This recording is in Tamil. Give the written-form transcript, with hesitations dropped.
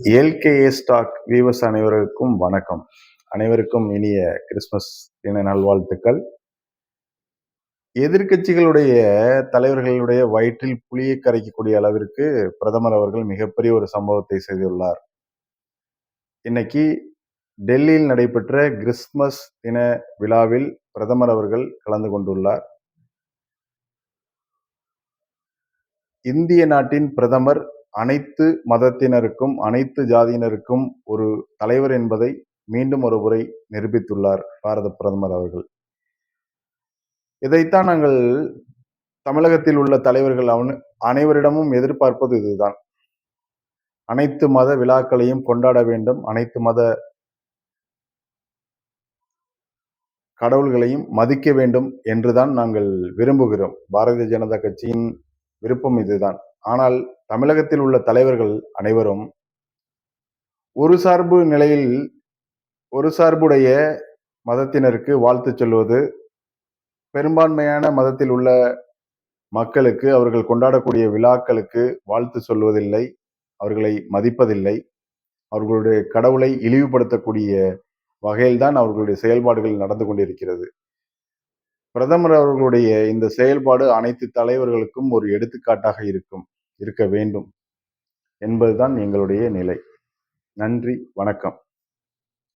எல்கேஏ ஸ்டாக் வியூவர்ஸ் அனைவருக்கும் வணக்கம். அனைவருக்கும் இனிய கிறிஸ்துமஸ் தின நல்வாழ்த்துக்கள். எதிர்க்கட்சிகளுடைய தலைவர்களுடைய வயிற்றில் புளியை கரைக்கக்கூடிய அளவிற்கு பிரதமர் அவர்கள் மிகப்பெரிய ஒரு சம்பவத்தை செய்துள்ளார். இன்னைக்கு டெல்லியில் நடைபெற்ற கிறிஸ்துமஸ் தின விழாவில் பிரதமர் அவர்கள் கலந்து கொண்டுள்ளார். இந்திய நாட்டின் பிரதமர் அனைத்து மதத்தினருக்கும் அனைத்து ஜாதியினருக்கும் ஒரு தலைவர் என்பதை மீண்டும் ஒரு முறை நிரூபித்துள்ளார் பாரத பிரதமர் அவர்கள். இதைத்தான் நாங்கள் தமிழகத்தில் உள்ள தலைவர்கள் அனைவரிடமும் எதிர்பார்ப்பது இதுதான். அனைத்து மத விழாக்களையும் கொண்டாட வேண்டும், அனைத்து மத கடவுள்களையும் மதிக்க வேண்டும் என்றுதான் நாங்கள் விரும்புகிறோம். பாரதிய ஜனதா கட்சியின் விருப்பம் இதுதான். ஆனால் தமிழகத்தில் உள்ள தலைவர்கள் அனைவரும் ஒரு சார்பு நிலையில் ஒரு சார்புடைய மதத்தினருக்கு வாழ்த்து சொல்வது, பெரும்பான்மையான மதத்தில் உள்ள மக்களுக்கு அவர்கள் கொண்டாடக்கூடிய விழாக்களுக்கு வாழ்த்து சொல்வதில்லை, அவர்களை மதிப்பதில்லை, அவர்களுடைய கடவுளை இழிவுபடுத்தக்கூடிய வகையில்தான் அவர்களுடைய செயல்பாடுகள் நடந்து கொண்டிருக்கிறது. பிரதமர் அவர்களுடைய இந்த செயல்பாடு அனைத்து தலைவர்களுக்கும் ஒரு எடுத்துக்காட்டாக இருக்க வேண்டும் என்பதுதான் எங்களுடைய நிலை. நன்றி, வணக்கம்.